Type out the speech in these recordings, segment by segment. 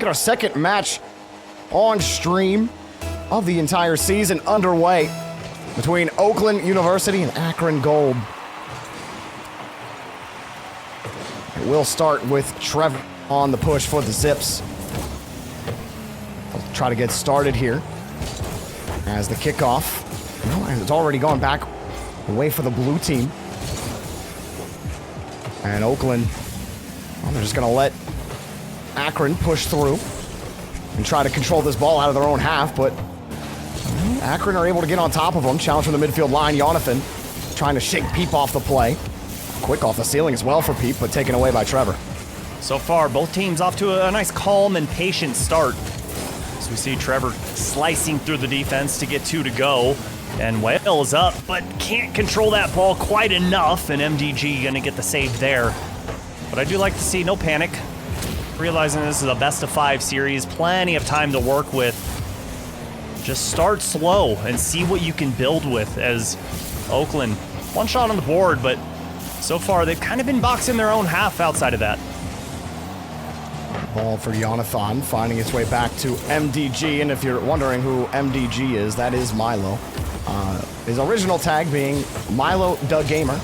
Get our second match on stream of the entire season underway between Oakland University and Akron Gold. We'll start with Trevor on the push for the Zips. They'll try to get started here as the kickoff. It's already gone back away for the blue team. And Oakland, well, they're just going to let Akron push through and try to control this ball out of their own half, but Akron are able to get on top of them. Challenge from the midfield line. Jonathan trying to shake Peep off the play. Quick off the ceiling as well for Peep, but taken away by Trevor. So far, both teams off to a nice, calm, and patient start. As we see Trevor slicing through the defense to get 2 to go. And Whale is up, but can't control that ball quite enough, and MDG gonna get the save there. But I do like to see no panic. Realizing this is a best-of-5 series, plenty of time to work with. Just start slow and see what you can build with, as Oakland, one shot on the board, but so far they've kind of been boxing their own half outside of that. Ball for Jonathan, finding its way back to MDG, and if you're wondering who MDG is, that is Milo. His original tag being Milo the Gamer,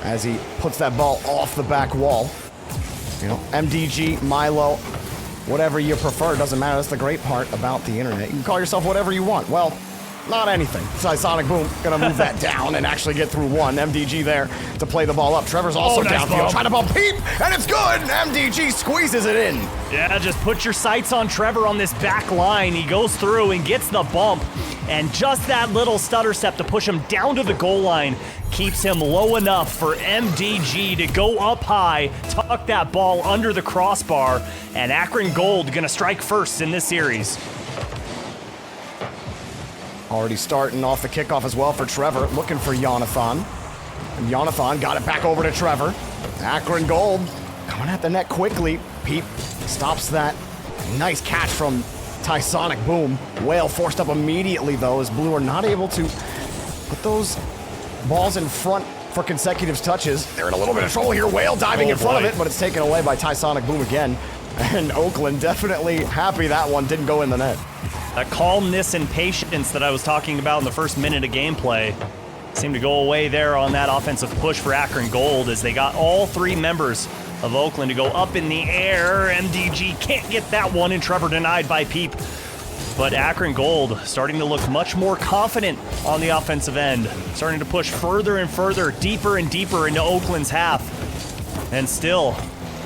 as he puts that ball off the back wall. You know, MDG, Milo, whatever you prefer, doesn't matter. That's the great part about the internet. You can call yourself whatever you want. Well, not anything. Sonic Boom gonna move that down and actually get through one. MDG there to play the ball up. Trevor's also downfield, trying to bump Peep, and it's good! MDG squeezes it in. Yeah, just put your sights on Trevor on this back line. He goes through and gets the bump, and just that little stutter step to push him down to the goal line keeps him low enough for MDG to go up high, tuck that ball under the crossbar, and Akron Gold gonna strike first in this series. Already starting off the kickoff as well for Trevor, looking for Jonathan. And Jonathan got it back over to Trevor. Akron Gold coming at the net quickly. Peep stops that. Nice catch from Sonic Boom. Whale forced up immediately though, as Blue are not able to put those balls in front for consecutive touches. They're in a little bit of trouble here. Whale diving in front of it, but it's taken away by Sonic Boom again. And Oakland definitely happy that one didn't go in the net. That calmness and patience that I was talking about in the first minute of gameplay seemed to go away there on that offensive push for Akron Gold, as they got all 3 members of Oakland to go up in the air. MDG can't get that one, and Trevor denied by Peep. But Akron Gold starting to look much more confident on the offensive end, starting to push further and further, deeper and deeper into Oakland's half. And still,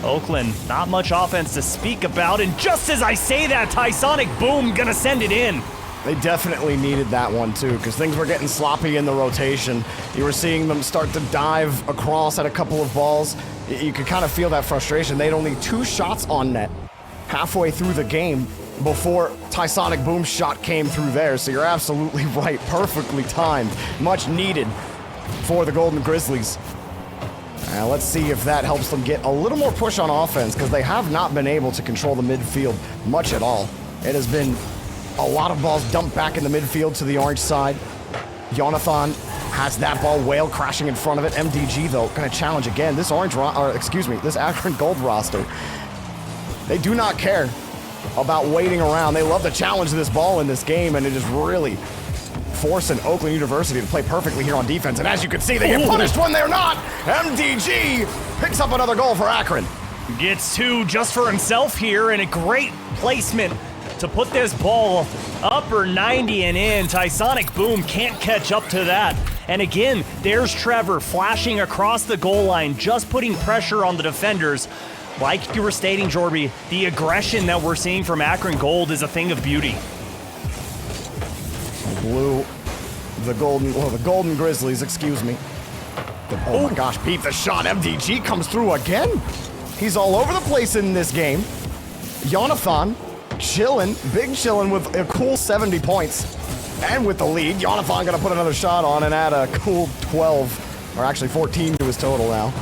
Oakland, not much offense to speak about, and just as I say that, Sonic Boom gonna send it in. They definitely needed that one too, because things were getting sloppy in the rotation. You were seeing them start to dive across at a couple of balls. You could kind of feel that frustration. They had only 2 shots on net halfway through the game before Sonic Boom's shot came through there, so you're absolutely right. Perfectly timed. Much needed for the Golden Grizzlies. Now let's see if that helps them get a little more push on offense, because they have not been able to control the midfield much at all. It has been a lot of balls dumped back in the midfield to the orange side. Jonathan has that ball. Whale crashing in front of it. MDG though gonna challenge again. This this Akron Gold roster, they do not care about waiting around. They love to challenge this ball in this game, and it is really forcing Oakland University to play perfectly here on defense. And as you can see, they get punished when they're not. MDG picks up another goal for Akron. Gets 2 just for himself here, and a great placement to put this ball upper 90 and in. Sonic Boom can't catch up to that. And again, there's Trevor flashing across the goal line, just putting pressure on the defenders. Like you were stating, Jorby, the aggression that we're seeing from Akron Gold is a thing of beauty. Blue, the Golden Grizzlies, excuse me. Oh my gosh, Pete, the shot. MDG comes through again. He's all over the place in this game. Jonathan chilling, big chilling with a cool 70 points. And with the lead, Jonathan gonna put another shot on and add a cool 12, or actually 14 to his total now.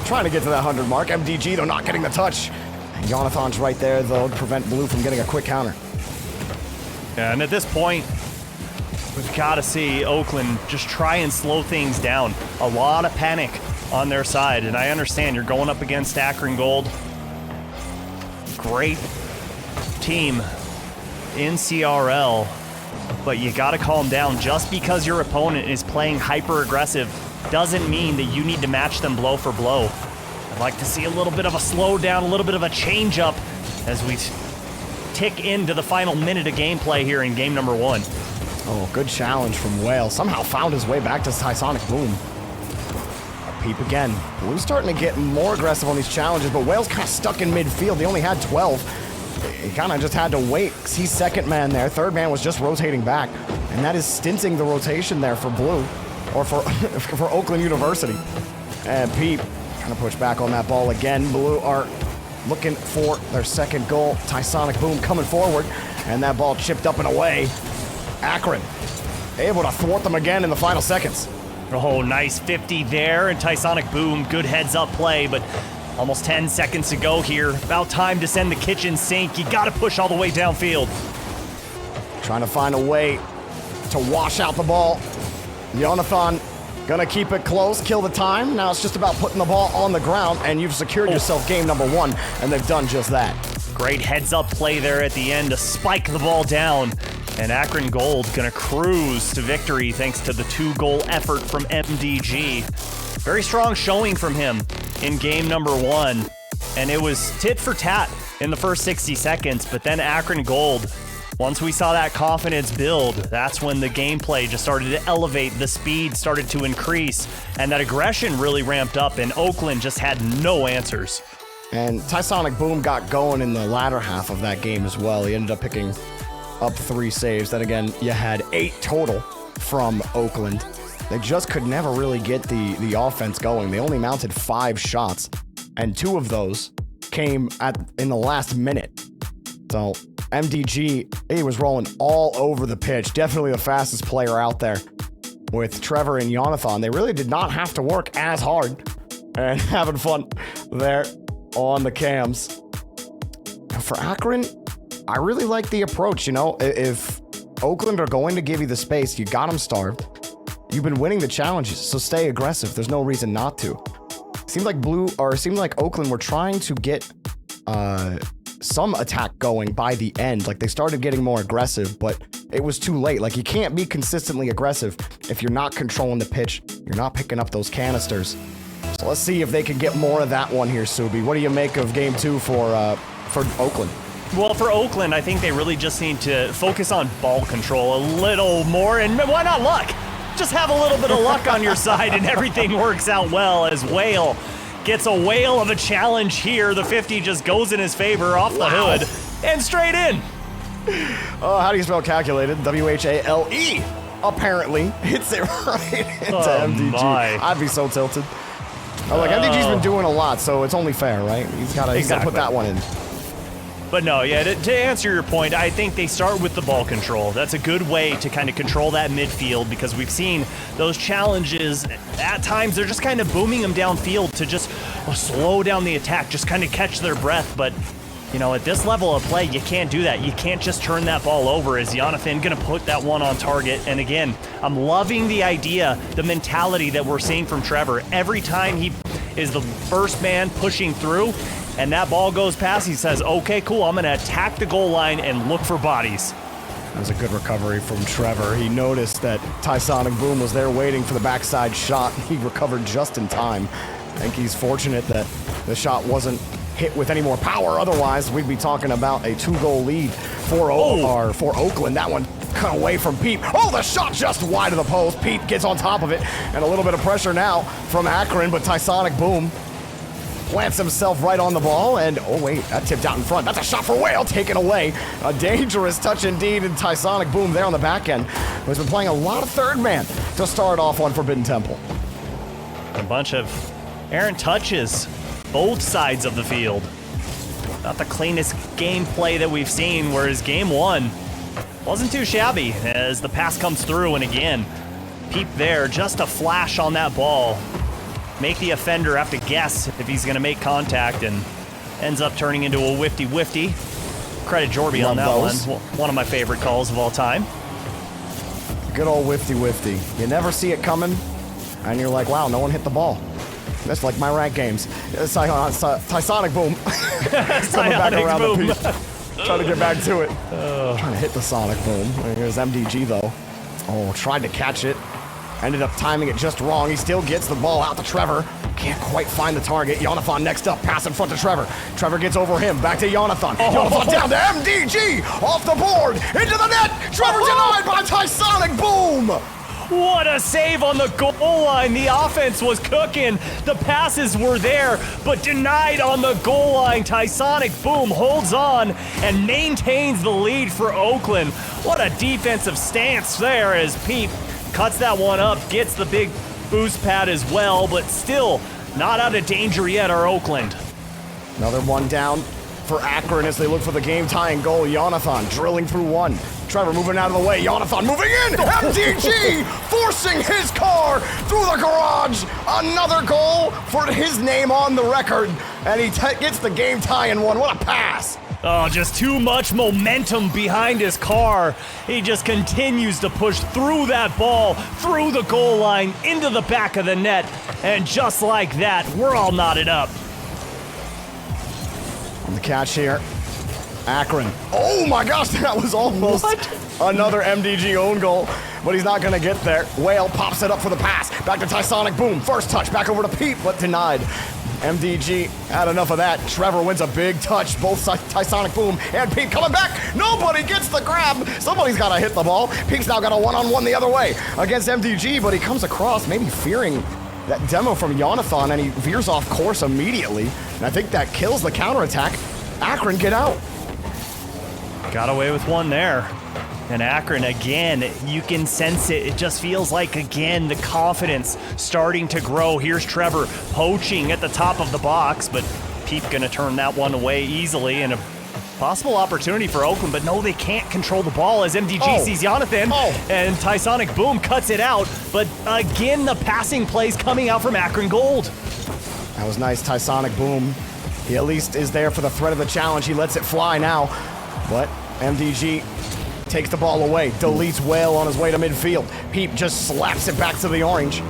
Trying to get to that 100 mark. MDG, though, not getting the touch. And Jonathan's right there, though, to prevent Blue from getting a quick counter. Yeah, and at this point, we've got to see Oakland just try and slow things down. A lot of panic on their side, and I understand you're going up against Akron Gold. Great team in CRL, but you gotta calm down. Just because your opponent is playing hyper-aggressive doesn't mean that you need to match them blow for blow. I'd like to see a little bit of a slowdown, a little bit of a change-up as we tick into the final minute of gameplay here in game number 1. Oh, good challenge from Whale. Somehow found his way back to Tysonic Boom. Peep again. Blue's starting to get more aggressive on these challenges, but Whale's kind of stuck in midfield. He only had 12. He kind of just had to wait. He's second man there. Third man was just rotating back, and that is stinting the rotation there for Blue, or for Oakland University. And Peep trying to push back on that ball again. Blue are looking for their second goal. Tysonic Boom coming forward, and that ball chipped up and away. Akron able to thwart them again in the final seconds. Oh, nice 50 there, and Tysonic Boom, good heads-up play, but almost 10 seconds to go here. About time to send the kitchen sink. You gotta push all the way downfield. Trying to find a way to wash out the ball. Jonathan gonna keep it close, kill the time. Now it's just about putting the ball on the ground, and you've secured yourself game number 1, and they've done just that. Great heads-up play there at the end to spike the ball down. And Akron Gold gonna cruise to victory thanks to the 2-goal effort from MDG. Very strong showing from him in game number 1. And it was tit for tat in the first 60 seconds, but then Akron Gold, once we saw that confidence build, that's when the gameplay just started to elevate, the speed started to increase, and that aggression really ramped up, and Oakland just had no answers. And Tysonic Boom got going in the latter half of that game as well. He ended up picking up 3 saves. Then again, you had 8 total from Oakland. They just could never really get the offense going. They only mounted 5 shots, and 2 of those came in the last minute. So MDG, he was rolling all over the pitch. Definitely the fastest player out there. With Trevor and Jonathan, they really did not have to work as hard, and having fun there on the cams. And for Akron, I really like the approach. You know, if Oakland are going to give you the space, you got them starved. You've been winning the challenges, so stay aggressive. There's no reason not to. Seemed like Oakland were trying to get some attack going by the end. Like, they started getting more aggressive, but it was too late. Like, you can't be consistently aggressive if you're not controlling the pitch. You're not picking up those canisters. So let's see if they can get more of that one here, Subi. What do you make of game 2 for Oakland? Well, for Oakland, I think they really just need to focus on ball control a little more, and why not luck? Just have a little bit of luck on your side and everything works out well as Whale gets a whale of a challenge here. The 50 just goes in his favor off the hood and straight in. Oh, how do you spell calculated? W-H-A-L-E. Apparently hits it right into MDG. My. I'd be so tilted. Like, MDG's been doing a lot, so it's only fair, right? He's got to put that one in. But no, yeah, to answer your point, I think they start with the ball control. That's a good way to kind of control that midfield, because we've seen those challenges, at times they're just kind of booming them downfield to just slow down the attack, just kind of catch their breath. But, you know, at this level of play, you can't do that. You can't just turn that ball over. Is Jonathan going to put that one on target? And again, I'm loving the idea, the mentality that we're seeing from Trevor. Every time he is the first man pushing through, and that ball goes past, he says, okay, cool, I'm going to attack the goal line and look for bodies. That was a good recovery from Trevor. He noticed that Tysonic Boom was there waiting for the backside shot. He recovered just in time. I think he's fortunate that the shot wasn't hit with any more power. Otherwise, we'd be talking about a 2-goal lead for Oakland. That one cut away from Peep. Oh, the shot just wide of the post. Peep gets on top of it, and a little bit of pressure now from Akron, but Tysonic Boom plants himself right on the ball, and oh wait, that tipped out in front. That's a shot for Whale, taken away. A dangerous touch indeed, and Tysonic Boom there on the back end, who's been playing a lot of third man to start off on Forbidden Temple. A bunch of errant touches, both sides of the field. Not the cleanest gameplay that we've seen, whereas game 1 wasn't too shabby as the pass comes through, and again, Peep there, just a flash on that ball. Make the offender have to guess if he's going to make contact, and ends up turning into a whifty-whifty. Credit Jorby on that one. One of my favorite calls of all time. Good old whifty-whifty. You never see it coming, and you're like, wow, no one hit the ball. That's like my rank games. Tysonic Boom. Coming back around the piece. Trying to get back to it. Trying to hit the sonic boom. Here's MDG though. Oh, tried to catch it. Ended up timing it just wrong. He still gets the ball out to Trevor. Can't quite find the target. Jonathan next up, pass in front to Trevor. Trevor gets over him, back to Jonathan. Jonathan down to MDG, off the board, into the net. Trevor denied by Tysonic Boom. What a save on the goal line. The offense was cooking. The passes were there, but denied on the goal line. Tysonic Boom holds on and maintains the lead for Oakland. What a defensive stance there as Pete cuts that one up, gets the big boost pad as well, but still not out of danger yet are Oakland. Another one down for Akron as they look for the game-tying goal. Jonathan drilling through one. Trevor moving out of the way. Jonathan moving in. MDG forcing his car through the garage. Another goal for his name on the record. And he gets the game-tying one. What a pass. Oh, just too much momentum behind his car. He just continues to push through that ball, through the goal line, into the back of the net. And just like that, we're all knotted up. On the catch here, Akron. Oh my gosh, that was almost another MDG own goal, but he's not gonna get there. Whale pops it up for the pass. Back to Tysonic Boom. First touch, back over to Pete, but denied. MDG had enough of that. Trevor wins a big touch. Both Tysonic Boom and Pete coming back. Nobody gets the grab. Somebody's got to hit the ball. Pete's now got a one-on-one the other way against MDG, but he comes across, maybe fearing that demo from Jonathan, and he veers off course immediately. And I think that kills the counterattack. Akron, get out. Got away with one there. And Akron, again, you can sense it. It just feels like, again, the confidence starting to grow. Here's Trevor poaching at the top of the box, but Pete gonna turn that one away easily, and a possible opportunity for Oakland, but no, they can't control the ball as MDG sees Jonathan, and Tysonic Boom cuts it out. But again, the passing plays coming out from Akron Gold. That was nice, Tysonic Boom. He at least is there for the threat of the challenge. He lets it fly now, but MDG takes the ball away, deletes Whale on his way to midfield. Pete just slaps it back to the orange.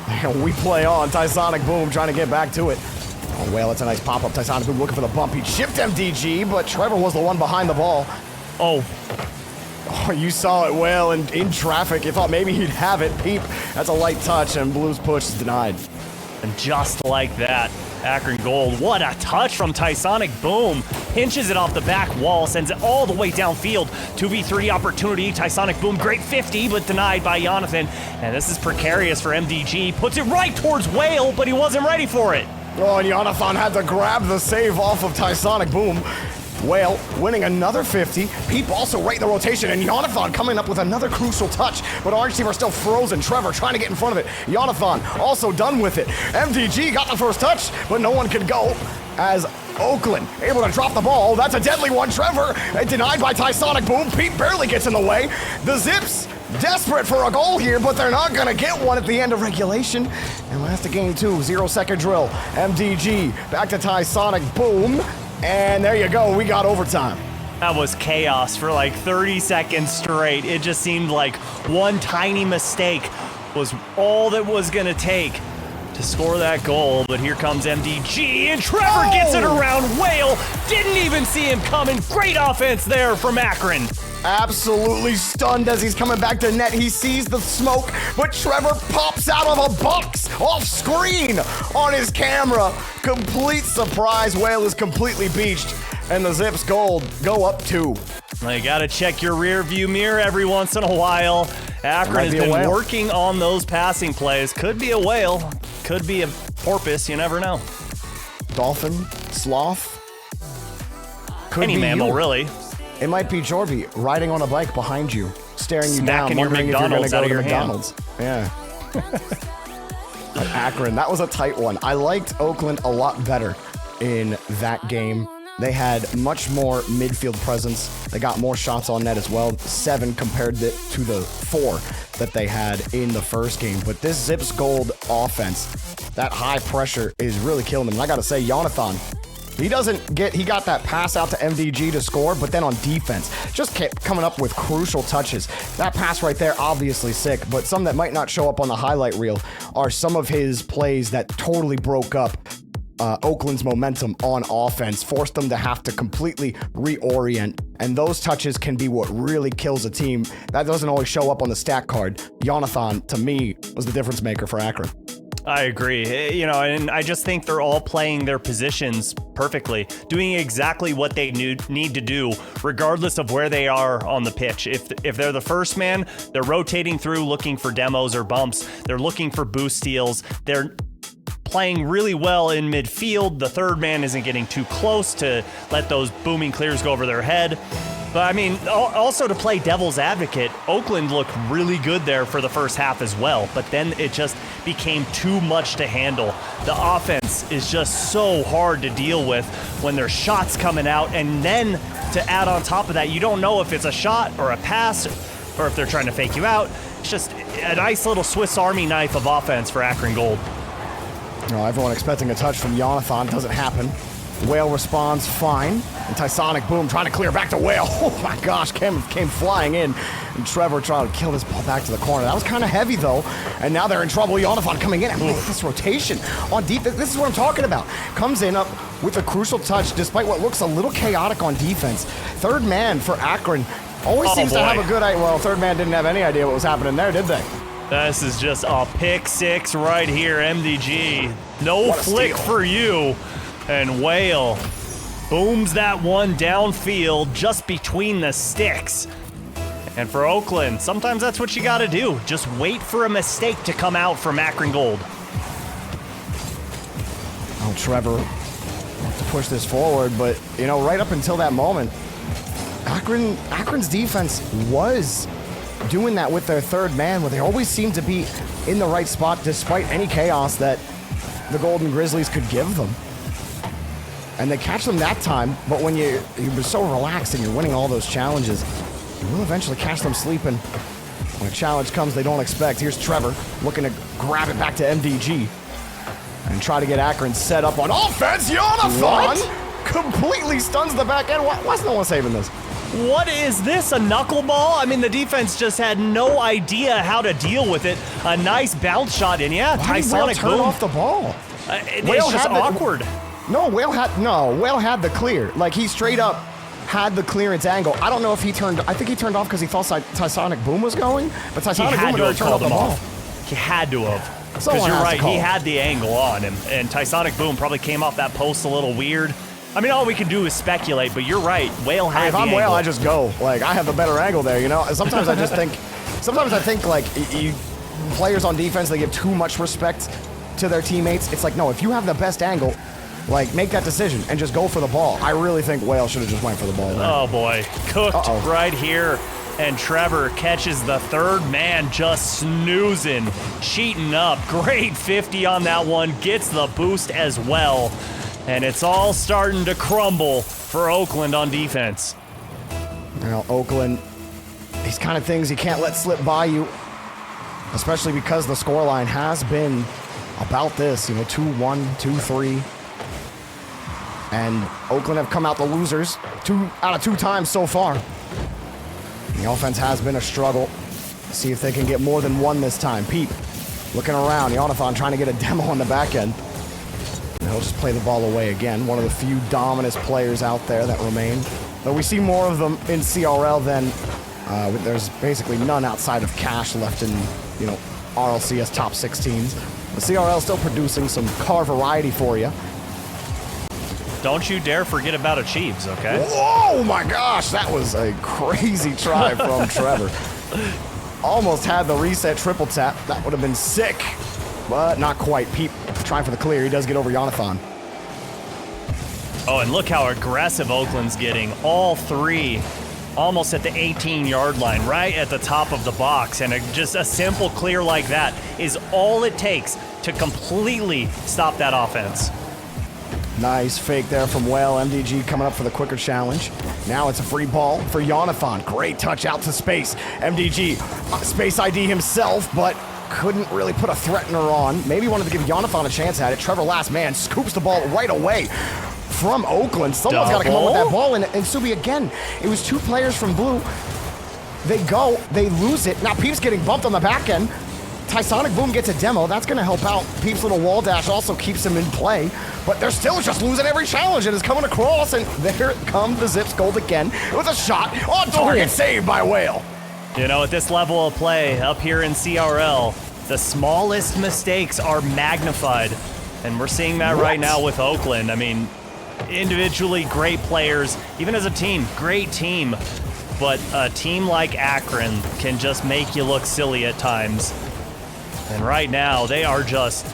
And we play on. Tysonic Boom trying to get back to it. Oh, Whale, it's a nice pop-up. Tysonic Boom looking for the bump. He chipped MDG, but Trevor was the one behind the ball. Oh, you saw it, Whale, and in traffic. You thought maybe he'd have it. Pete, that's a light touch, and Blues push is denied. And just like that, Akron Gold, what a touch from Tysonic Boom. Pinches it off the back wall, sends it all the way downfield. 2v3 opportunity, Tysonic Boom, great 50, but denied by Jonathan. And this is precarious for MDG. Puts it right towards Whale, but he wasn't ready for it. Oh, and Jonathan had to grab the save off of Tysonic Boom. Whale winning another 50. Peep also right in the rotation, and Jonathan coming up with another crucial touch, but Orange Team are still frozen. Trevor trying to get in front of it. Jonathan also done with it. MDG got the first touch, but no one could go as Oakland able to drop the ball. That's a deadly one. Trevor denied by Tysonic Boom. Pete barely gets in the way. The Zips desperate for a goal here, but they're not gonna get one at the end of regulation. And last of game 2, 0-second drill. MDG back to Tysonic Boom. And there you go, we got overtime. That was chaos for like 30 seconds straight. It just seemed like one tiny mistake was all that was gonna take to score that goal. But here comes MDG, and Trevor gets it around Whale. Didn't even see him coming. Great offense there from Akron. Absolutely stunned as he's coming back to net. He sees the smoke, but Trevor pops out of a box off screen on his camera. Complete surprise. Whale is completely beached, and the Zips Gold go up 2. Well, you gotta check your rear view mirror every once in a while. Akron has been working on those passing plays. Could be a whale, could be a porpoise, you never know. Dolphin, sloth, could any be mammal, you. Really. It might be Jorby riding on a bike behind you, staring you down, Smacking your wondering if you're going to McDonald's go out to of your McDonald's. Yeah. But Akron, that was a tight one. I liked Oakland a lot better in that game. They had much more midfield presence. They got more shots on net as well, 7 compared to the 4 that they had in the first game. But this Zips Gold offense, that high pressure is really killing them. And I got to say, Jonathan, he got that pass out to MDG to score, but then on defense, just kept coming up with crucial touches. That pass right there, obviously sick, but some that might not show up on the highlight reel are some of his plays that totally broke up Oakland's momentum on offense, forced them to have to completely reorient. And those touches can be what really kills a team. That doesn't always show up on the stat card. Jonathan, to me, was the difference maker for Akron. I agree. You know, and I just think they're all playing their positions perfectly, doing exactly what they need to do, regardless of where they are on the pitch. If they're the first man, they're rotating through looking for demos or bumps. They're looking for boost steals. They're playing really well in midfield. The third man isn't getting too close to let those booming clears go over their head. But, I mean, also to play devil's advocate, Oakland looked really good there for the first half as well, but then it just became too much to handle. The offense is just so hard to deal with when there's shots coming out, and then to add on top of that, you don't know if it's a shot or a pass or if they're trying to fake you out. It's just a nice little Swiss Army knife of offense for Akron Gold. You know, everyone expecting a touch from Jonathan, doesn't happen. Whale responds fine, and Tysonic Boom trying to clear back to Whale. Oh my gosh, came flying in, and Trevor trying to kill this ball back to the corner. That was kind of heavy though, and now they're in trouble. Jonathan coming in, and this rotation on defense, this is what I'm talking about. Comes in up with a crucial touch, despite what looks a little chaotic on defense. Third man for Akron always seems to have a good idea. Well, third man didn't have any idea what was happening there, did they? This is just a pick six right here, MDG. No flick for you. And Whale booms that one downfield just between the sticks. And for Oakland, sometimes that's what you gotta do. Just wait for a mistake to come out from Akron Gold. Oh, Trevor to push this forward, but you know, right up until that moment, Akron's defense was doing that with their third man, where they always seemed to be in the right spot despite any chaos that the Golden Grizzlies could give them. And they catch them that time, but when you're so relaxed and you're winning all those challenges, you will eventually catch them sleeping. When a challenge comes they don't expect. Here's Trevor looking to grab it back to MDG and try to get Akron set up on offense. Jonathan completely stuns the back end. Why is no one saving this? What is this, a knuckleball? I mean, the defense just had no idea how to deal with it. A nice bounce shot, and yeah, Tysonic Boom off the ball. It's just awkward. No, Whale had the clear. Like, he straight up had the clearance angle. I don't know if he turned. I think he turned off because he thought Tysonic Boom was going, but Tysonic Boom had already turned off the ball. He had to have. Because you're right, he had the angle on him, and Tysonic Boom probably came off that post a little weird. I mean, all we can do is speculate, but you're right. Whale had the angle. If I'm Whale, I just go. Like, I have the better angle there, you know? Sometimes I just think, like, players on defense, they give too much respect to their teammates. It's like, no, if you have the best angle, like, make that decision and just go for the ball. I really think Whale should have just went for the ball there. Oh, boy. Cooked right here. And Trevor catches the third man just snoozing, cheating up. Great 50 on that one. Gets the boost as well. And it's all starting to crumble for Oakland on defense. You know, Oakland, these kind of things you can't let slip by you, especially because the scoreline has been about this, you know, 2-1, 2-3. And Oakland have come out the losers 2 out of 2 times so far. The offense has been a struggle. See if they can get more than one this time. Peep looking around. Jonathan trying to get a demo on the back end. And he'll just play the ball away again. One of the few dominant players out there that remain. Though we see more of them in CRL than there's basically none outside of Cash left in, you know, RLCS top 16s. The CRL still producing some car variety for you. Don't you dare forget about Achieves, okay? Oh my gosh, that was a crazy try from Trevor. Almost had the reset triple tap. That would have been sick, but not quite. Peep trying for the clear. He does get over Jonathan. Oh, and look how aggressive Oakland's getting. All three almost at the 18-yard line, right at the top of the box. And just a simple clear like that is all it takes to completely stop that offense. Nice fake there from Whale. MDG coming up for the quicker challenge. Now it's a free ball for Jonathan. Great touch out to space. MDG, space ID himself, but couldn't really put a threatener on. Maybe wanted to give Jonathan a chance at it. Trevor, last man, scoops the ball right away from Oakland. Someone's got to come up with that ball. And Subi, again, it was 2 players from blue. They go, they lose it. Now Peep's getting bumped on the back end. Tysonic Boom gets a demo. That's going to help out. Peep's little wall dash also keeps him in play, but they're still just losing every challenge, and it's coming across, and there come the Zips Gold again. It was a shot on target, saved by Whale. You know, at this level of play up here in CRL, the smallest mistakes are magnified, and we're seeing that right now with Oakland. I mean, individually great players, even as a team, great team, but a team like Akron can just make you look silly at times. And right now, they are just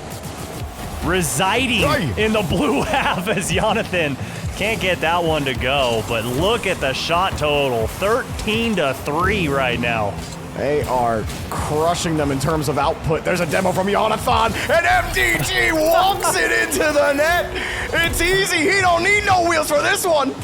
residing in the blue half as Jonathan can't get that one to go. But look at the shot total, 13-3 right now. They are crushing them in terms of output. There's a demo from Jonathan, and MDG walks it into the net. It's easy. He don't need no wheels for this one.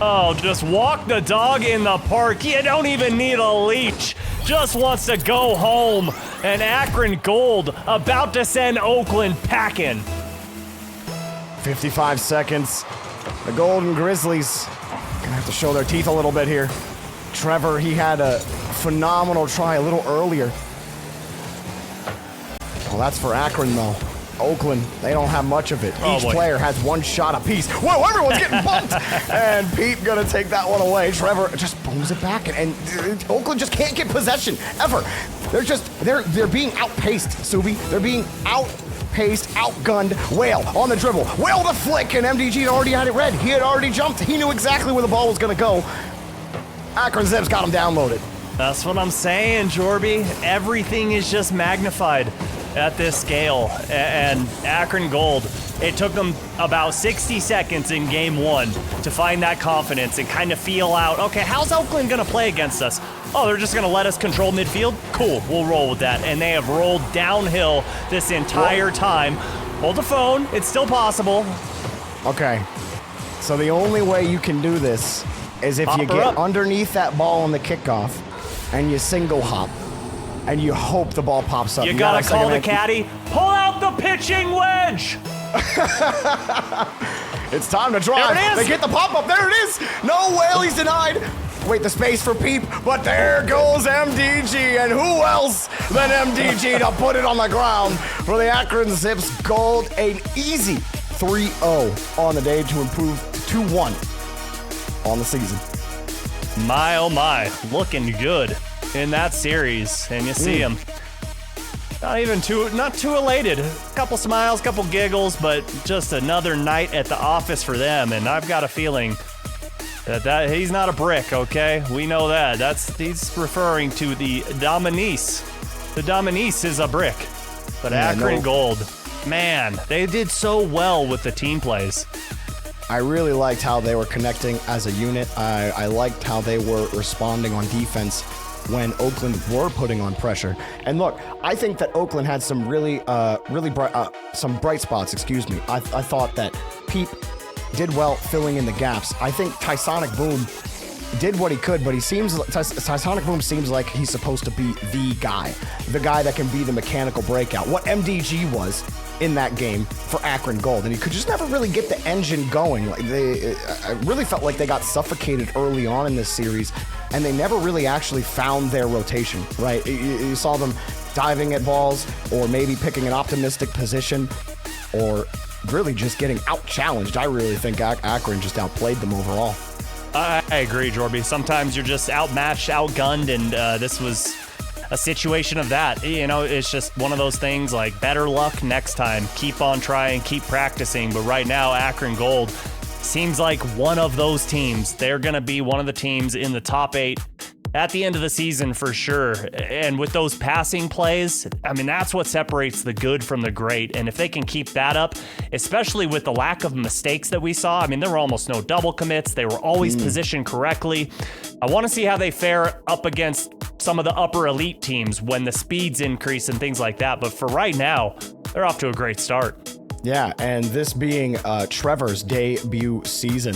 Oh, just walk the dog in the park. You don't even need a leash. Just wants to go home. And Akron Gold about to send Oakland packing. 55 seconds. The Golden Grizzlies gonna have to show their teeth a little bit here. Trevor, he had a phenomenal try a little earlier. Well, that's for Akron, though. Oakland, they don't have much of it. Each player has one shot apiece. Whoa, everyone's getting bumped! And Pete gonna take that one away. Trevor just booms it back, and Oakland just can't get possession, ever. They're being outpaced, Subi. They're being outpaced, outgunned. Whale on the dribble. Whale the flick, and MDG already had it read. He had already jumped. He knew exactly where the ball was gonna go. Akron Zips got him downloaded. That's what I'm saying, Jorby. Everything is just magnified at this scale. And Akron Gold, it took them about 60 seconds in game one to find that confidence and kind of feel out, okay, how's Oakland gonna play against us? Oh, they're just gonna let us control midfield? Cool, we'll roll with that. And they have rolled downhill this entire time. Hold the phone, it's still possible. Okay, so the only way you can do this is if you get underneath that ball on the kickoff and you single hop and you hope the ball pops up. You gotta call the caddy, pull out the pitching wedge! It's time to drive. There it is. They get the pop up. There it is. No, Whale, he's denied. Wait, the space for Peep, but there goes MDG, and who else than MDG to put it on the ground for the Akron Zips Gold. An easy 3-0 on the day to improve 2-1 on the season. My oh my, looking good in that series, and you see him. Not too elated. A couple smiles, couple giggles, but just another night at the office for them. And I've got a feeling that he's not a brick, okay? We know that. He's referring to the Dominice. The Dominice is a brick. But Akron Gold, man, they did so well with the team plays. I really liked how they were connecting as a unit. I liked how they were responding on defense when Oakland were putting on pressure. And look, I think that Oakland had some really bright spots, excuse me. I thought that Pete did well filling in the gaps. I think Tysonic Boom did what he could, but Tysonic Boom seems like he's supposed to be the guy that can be the mechanical breakout. What MDG was in that game for Akron Gold, and he could just never really get the engine going. I really felt like they got suffocated early on in this series, and they never really actually found their rotation, right? You saw them diving at balls, or maybe picking an optimistic position, or really just getting out-challenged. I really think Akron just outplayed them overall. I agree, Jorby. Sometimes you're just outmatched, outgunned, and this was a situation of that. You know, it's just one of those things like better luck next time. Keep on trying, keep practicing. But right now, Akron Gold seems like one of those teams. They're going to be one of the teams in the top 8 at the end of the season for sure. And with those passing plays, I mean, that's what separates the good from the great. And if they can keep that up, especially with the lack of mistakes that we saw, I mean, there were almost no double commits. They were always positioned correctly. I want to see how they fare up against some of the upper elite teams when the speeds increase and things like that. But for right now, they're off to a great start. Yeah, and this being Trevor's debut season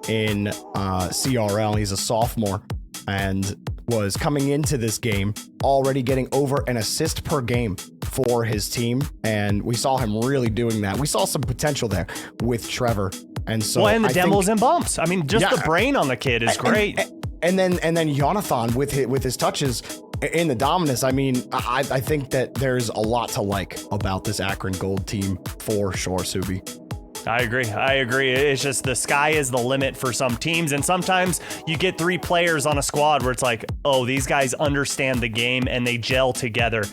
in CRL, he's a sophomore and was coming into this game already getting over an assist per game for his team, and we saw him really doing that. We saw some potential there with Trevor, and so and the demos and bumps. I mean, just the brain on the kid is great. And then Jonathan with his touches in the dominance, I mean, I think that there's a lot to like about this Akron Gold team for sure, Subi. I agree. It's just the sky is the limit for some teams. And sometimes you get 3 players on a squad where it's like, oh, these guys understand the game and they gel together.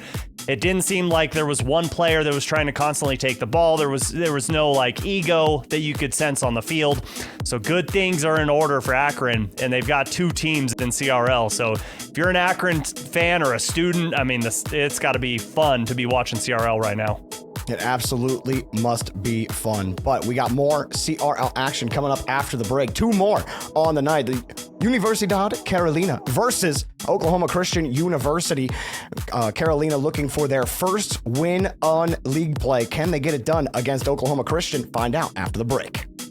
It didn't seem like there was one player that was trying to constantly take the ball. There was no like ego that you could sense on the field. So good things are in order for Akron, and they've got 2 teams in CRL. So if you're an Akron fan or a student, I mean, it's got to be fun to be watching CRL right now. It absolutely must be fun. But we got more CRL action coming up after the break. 2 more on the night. The Universidad Carolina versus Oklahoma Christian University. Carolina looking for their first win on league play. Can they get it done against Oklahoma Christian? Find out after the break.